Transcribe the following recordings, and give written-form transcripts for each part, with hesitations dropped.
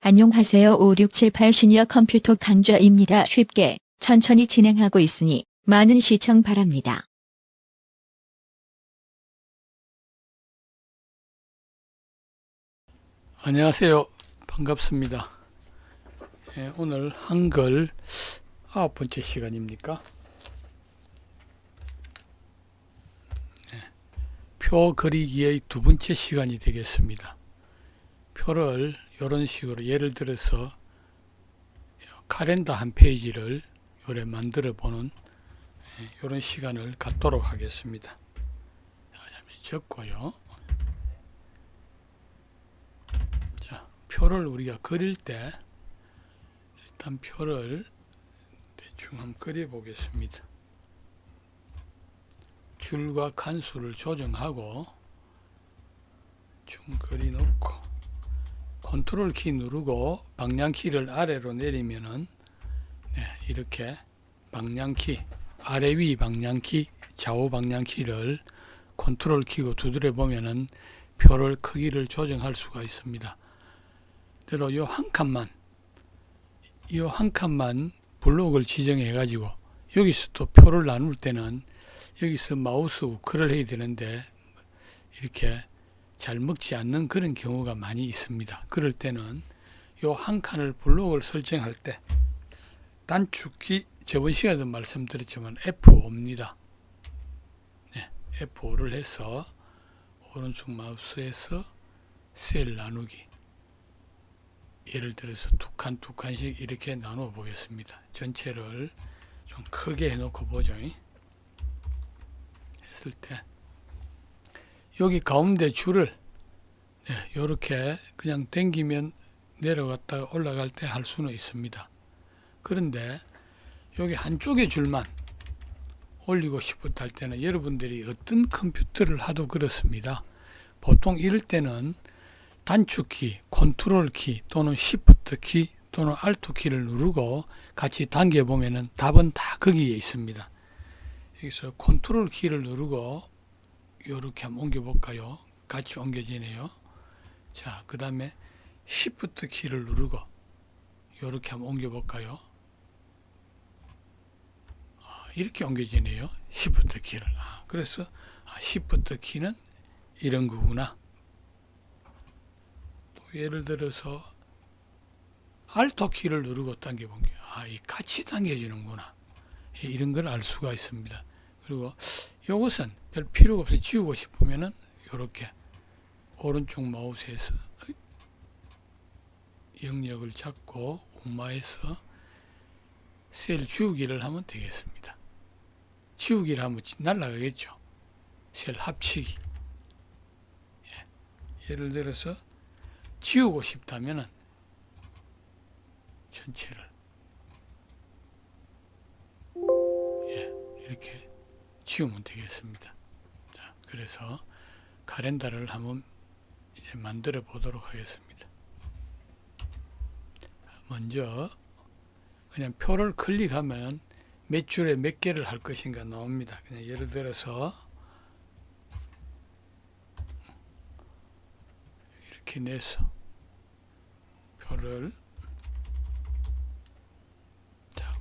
안녕하세요. 5678 시니어 컴퓨터 강좌입니다. 쉽게, 천천히 진행하고 있으니 많은 시청 바랍니다. 안녕하세요. 반갑습니다. 오늘 한글 9번째 시간입니까? 표 그리기의 2번째 시간이 되겠습니다. 표를 이런 식으로 예를 들어서 카렌더 한 페이지를 요래 만들어 보는 이런 시간을 갖도록 하겠습니다. 잠시 적고요. 자, 표를 우리가 그릴 때 일단 표를 대충 한번 그려 보겠습니다. 줄과 칸수를 조정하고 좀 그리 놓고 컨트롤 키 누르고 방향키를 아래로 내리면은 이렇게 방향키 아래 위 방향키 좌우 방향키를 컨트롤 키고 두드려 보면은 표를 크기를 조정할 수가 있습니다. 그대로 이 한 칸만 블록을 지정해 가지고 여기서 또 표를 나눌 때는 여기서 마우스 우클을 해야 되는데 이렇게 잘 먹지 않는 그런 경우가 많이 있습니다. 그럴 때는 이 한 칸을 블록을 설정할 때 단축키 저번 시간에도 말씀드렸지만 F5입니다. F5를 해서 오른쪽 마우스에서 셀 나누기 예를 들어서 두 칸씩 이렇게 나누어 보겠습니다. 전체를 좀 크게 해놓고 보죠. 했을 때 여기 가운데 줄을 이렇게 그냥 당기면 내려갔다가 올라갈 때 할 수는 있습니다. 그런데 여기 한쪽의 줄만 올리고 싶었다 할 때는 여러분들이 어떤 컴퓨터를 하도 그렇습니다. 보통 이럴 때는 단축키, 컨트롤 키 또는 시프트 키 또는 알트 키를 누르고 같이 당겨 보면은 답은 다 거기에 있습니다. 여기서 컨트롤 키를 누르고 이렇게 한번 옮겨 볼까요? 같이 옮겨지네요. 자, 그 다음에 시프트 키를 누르고 이렇게 한번 옮겨 볼까요? 이렇게 옮겨지네요. 시프트 키를. 그래서 시프트 키는 이런 거구나. 또 예를 들어서 알트 키를 누르고 당겨 본 게, 이 같이 당겨지는구나. 이런 걸 알 수가 있습니다. 그리고 이것은 별 필요가 없어요. 지우고 싶으면은 이렇게 오른쪽 마우스에서 영역을 잡고 우마에서 셀 지우기를 하면 되겠습니다. 지우기를 하면 날아가겠죠. 셀 합치기. 예를 들어서 지우고 싶다면은 전체를 이렇게 지우면 되겠습니다. 자, 그래서 카렌다를 한번 이제 만들어 보도록 하겠습니다. 먼저 그냥 표를 클릭하면 몇 줄에 몇 개를 할 것인가 나옵니다. 그냥 예를 들어서 이렇게 내서 표를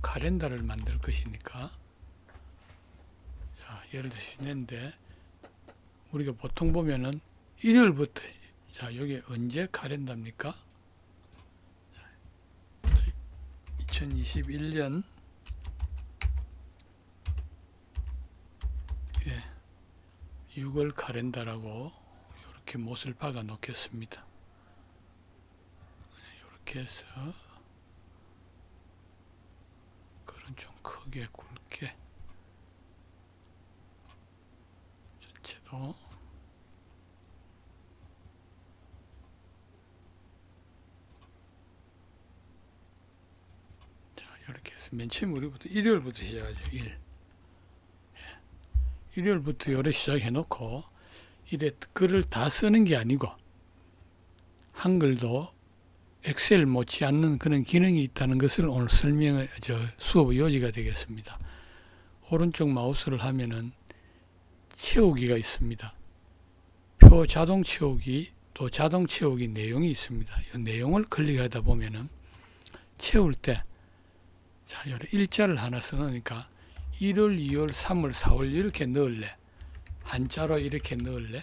카렌다를 만들 것이니까 예를 들어서 낸데 우리가 보통 보면은 일요일부터 여기 언제 카렌다입니까? 2021년 6월 카렌다라고 이렇게 못을 박아 놓겠습니다. 이렇게 해서 글은 좀 크게 굵게 전체도 이렇게 해서 맨 처음 우리부터 일요일부터 시작하죠. 일요일부터 요래 시작해 놓고 이래 글을 다 쓰는 게 아니고 한글도 엑셀 못지않는 그런 기능이 있다는 것을 오늘 수업의 요지가 되겠습니다. 오른쪽 마우스를 하면은 채우기가 있습니다. 표 자동 채우기 또 자동 채우기 내용이 있습니다. 이 내용을 클릭하다 보면은 채울 때 자, 여기 일자를 하나 써놓으니까 1월, 2월, 3월, 4월 이렇게 넣을래? 한자로 이렇게 넣을래?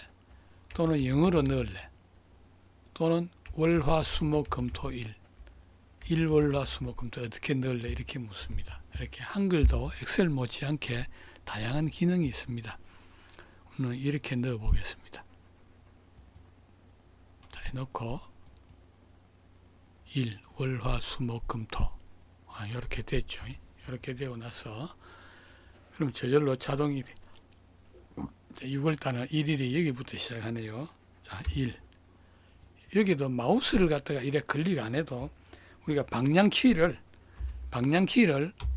또는 영어로 넣을래? 또는 월, 화, 수, 목, 금, 토, 일. 월, 화, 수, 목, 금, 토 어떻게 넣을래? 이렇게 묻습니다. 이렇게 한글도 엑셀 못지않게 다양한 기능이 있습니다. 오늘 이렇게 넣어 보겠습니다. 자, 해놓고 1, 월, 화, 수, 목, 금, 토 이렇게 됐죠. 이렇게 되고 나서 그럼 저절로 자동이 6월달은 1일이 여기부터 시작하네요. 자, 1. 여기도 마우스를 갖다가 이래 클릭 안 해도 우리가 방향키를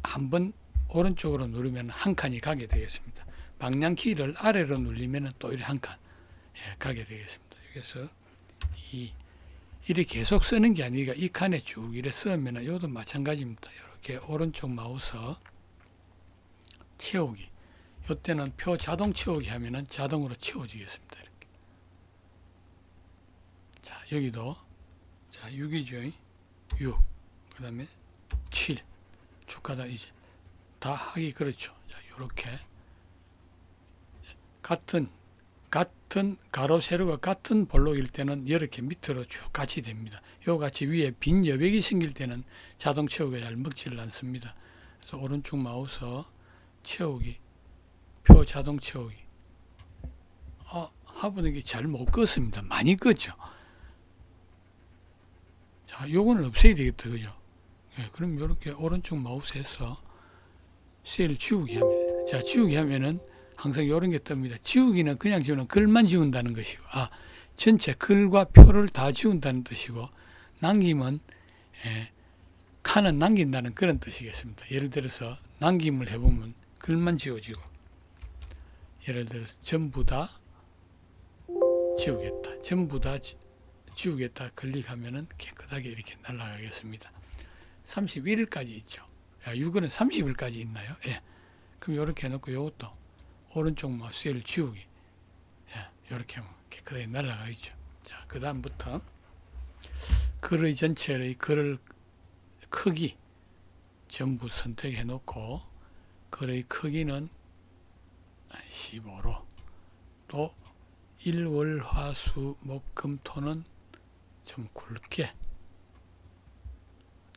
한번 오른쪽으로 누르면 한 칸이 가게 되겠습니다. 방향키를 아래로 누르면 또 이렇게 한 칸 가게 되겠습니다. 그래서 이렇게 계속 쓰는 게 아니라 이 칸에 쭉 이래 쓰면 이것도 마찬가지입니다. 이렇게 오른쪽 마우스 채우기. 이때는 표 자동 채우기 하면은 자동으로 채워지겠습니다. 이렇게. 자, 여기도 자, 6이죠. 6. 그다음에 7. 쭉 가다 이제 다 하기 그렇죠. 자, 요렇게 같은 가로 세로가 같은 볼록일 때는 이렇게 밑으로 쭉 같이 됩니다. 요 같이 위에 빈 여백이 생길 때는 자동 채우기가 잘 먹지를 않습니다. 그래서 오른쪽 마우스 채우기, 표 자동 채우기. 화분이 잘 못 껐습니다. 많이 껐죠. 자, 요거는 없애야 되겠다, 그죠? 예, 그럼 이렇게 오른쪽 마우스에서 셀 지우기 합니다. 자, 지우기 하면은 항상 이런 게 뜹니다. 지우기는 그냥 지우는 글만 지운다는 것이고, 전체 글과 표를 다 지운다는 뜻이고, 남김은 칸은 남긴다는 그런 뜻이겠습니다. 예를 들어서 남김을 해보면 글만 지워지고, 예를 들어서 전부 다 지우겠다, 전부 다 지우겠다 클릭하면은 깨끗하게 이렇게 날아가겠습니다. 31일까지 있죠. 6월은 30일까지 있나요? 예. 그럼 이렇게 해놓고 이것도 오른쪽 셀 지우기. 이렇게 하면 깨끗하게 날아가 있죠. 자, 그 다음부터 글의 전체의 글을 크기 전부 선택해 놓고 글의 크기는 15로 또 일, 월, 화, 수, 목, 금, 토는 좀 굵게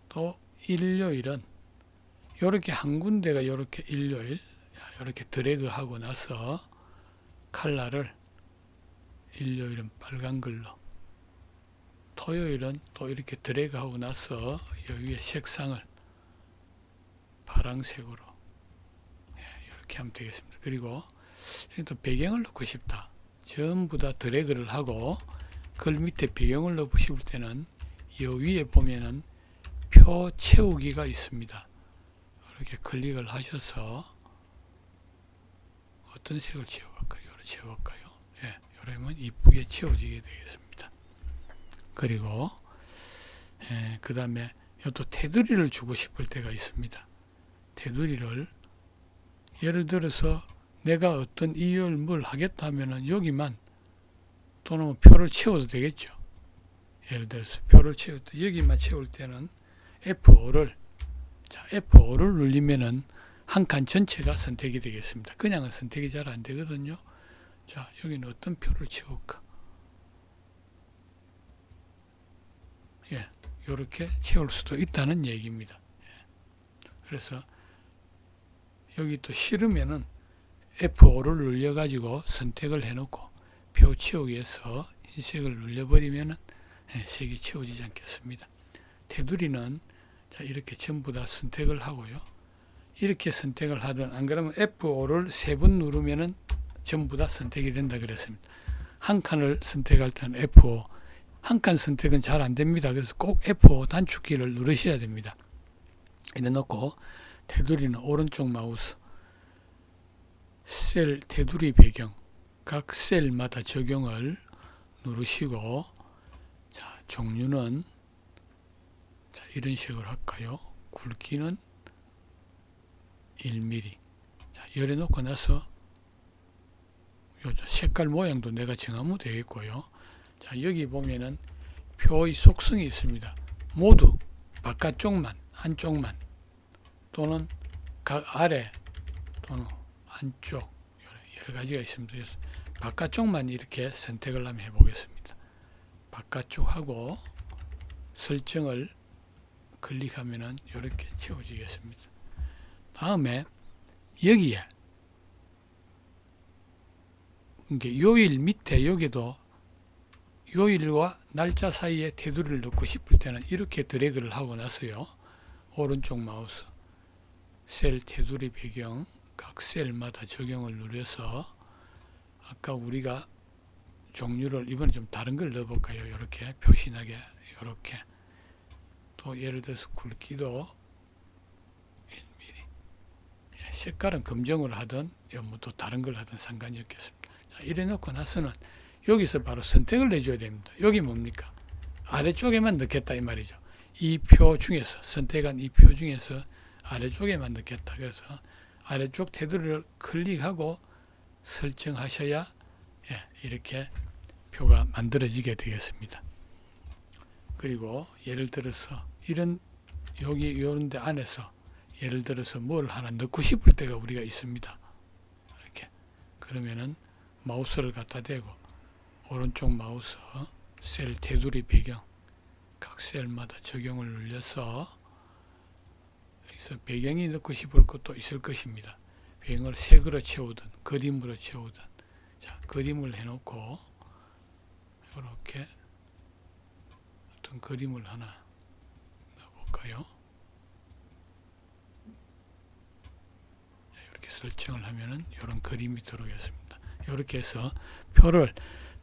또 일요일은 이렇게 한 군데가 이렇게 일요일 이렇게 드래그 하고 나서 컬러를 일요일은 빨간 걸로 토요일은 또 이렇게 드래그 하고 나서 이 위에 색상을 파란색으로 이렇게 하면 되겠습니다. 그리고 또 배경을 넣고 싶다. 전부 다 드래그를 하고 글 밑에 배경을 넣고 싶을 때는 이 위에 보면은 표 채우기가 있습니다. 이렇게 클릭을 하셔서 어떤 색을 채워갈까요? 이렇게 채워갈까요? 예, 이러면 이쁘게 채워지게 되겠습니다. 그리고 그 다음에 또 테두리를 주고 싶을 때가 있습니다. 테두리를 예를 들어서 내가 어떤 이유를 뭘 하겠다 하면은 여기만 또는 표를 채워도 되겠죠. 예를 들어서 표를 채울 때 여기만 채울 때는 F5를 누르면은 한 칸 전체가 선택이 되겠습니다. 그냥은 선택이 잘 안 되거든요. 자, 여기는 어떤 표를 채울까? 예, 이렇게 채울 수도 있다는 얘기입니다. 예. 그래서 여기 또 싫으면은 F5를 눌려가지고 선택을 해놓고 표 채우기에서 흰색을 눌려버리면은 색이 채워지지 않겠습니다. 테두리는 자, 이렇게 전부 다 선택을 하고요. 이렇게 선택을 하든 안 그러면 F5를 3번 누르면은 전부 다 선택이 된다 그랬습니다. 한 칸을 선택할 때는 F5, 한 칸 선택은 잘 안 됩니다. 그래서 꼭 F5 단축키를 누르셔야 됩니다. 이래 놓고 테두리는 오른쪽 마우스 셀 테두리 배경 각 셀마다 적용을 누르시고 자, 종류는 자, 이런 식으로 할까요? 굵기는 1mm. 자, 열어 놓고 나서 요 색깔 모양도 내가 정하면 되겠고요. 자, 여기 보면은 표의 속성이 있습니다. 모두 바깥쪽만, 한쪽만, 또는 각 아래, 또는 한쪽, 여러 가지가 있습니다. 그래서 바깥쪽만 이렇게 선택을 한번 해보겠습니다. 바깥쪽하고 설정을 클릭하면은 이렇게 채워지겠습니다. 다음에 여기에 이게 요일 밑에 여기도 요일과 날짜 사이에 테두리를 넣고 싶을 때는 이렇게 드래그를 하고 나서요. 오른쪽 마우스 셀 테두리 배경 각 셀마다 적용을 누려서 아까 우리가 종류를 이번에 좀 다른 걸 넣어볼까요? 이렇게 표시나게 이렇게 또 예를 들어서 굵기도 1mm 색깔은 검정으로 하든 또 다른 걸 하든 상관이 없겠습니다. 자, 이래 놓고 나서는 여기서 바로 선택을 해줘야 됩니다. 여기 뭡니까? 아래쪽에만 넣겠다 이 말이죠. 이 표 중에서 선택한 이 표 중에서 아래쪽에만 넣겠다. 그래서 아래쪽 테두리를 클릭하고 설정하셔야 이렇게 표가 만들어지게 되겠습니다. 그리고 예를 들어서 여기 이런 데 안에서 예를 들어서 뭘 하나 넣고 싶을 때가 우리가 있습니다. 이렇게 그러면은 마우스를 갖다 대고 오른쪽 마우스 셀 테두리 배경 각 셀마다 적용을 눌려서 여기서 배경이 넣고 싶을 것도 있을 것입니다. 배경을 색으로 채우든 그림으로 채우든 자, 그림을 해놓고 이렇게 어떤 그림을 하나 넣어볼까요? 이렇게 설정을 하면은 이런 그림이 들어오겠습니다. 이렇게 해서 표를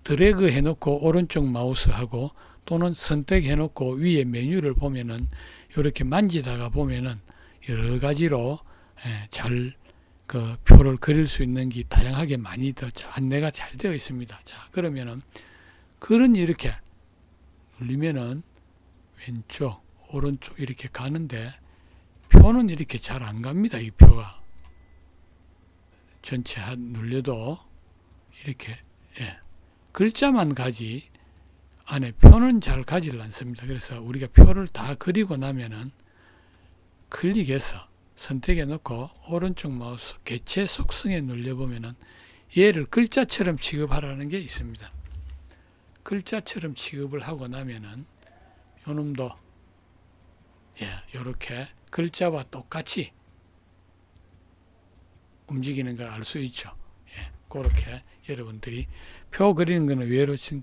드래그 해놓고 오른쪽 마우스하고 또는 선택해놓고 위에 메뉴를 보면은 이렇게 만지다가 보면은 여러 가지로 잘 그 표를 그릴 수 있는 게 다양하게 많이 더 안내가 잘 되어 있습니다. 자, 그러면은 글은 이렇게 눌리면은 왼쪽, 오른쪽 이렇게 가는데 표는 이렇게 잘 안 갑니다. 이 표가 전체 눌려도 이렇게 글자만 가지 안에 표는 잘 가지를 않습니다. 그래서 우리가 표를 다 그리고 나면은 클릭해서 선택해 놓고 오른쪽 마우스 개체 속성에 눌려보면은 얘를 글자처럼 취급하라는 게 있습니다. 글자처럼 취급을 하고 나면은 요놈도 이렇게 글자와 똑같이 움직이는 걸 알 수 있죠. 그렇게 여러분들이 표 그리는 거는 의외로 좀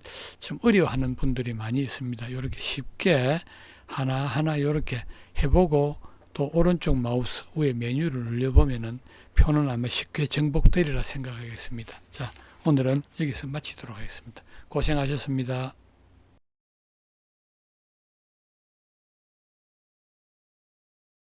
어려워하는 분들이 많이 있습니다. 이렇게 쉽게 하나하나 이렇게 해보고 또 오른쪽 마우스 위에 메뉴를 눌려보면은 표는 아마 쉽게 정복되리라 생각하겠습니다. 자, 오늘은 여기서 마치도록 하겠습니다. 고생하셨습니다.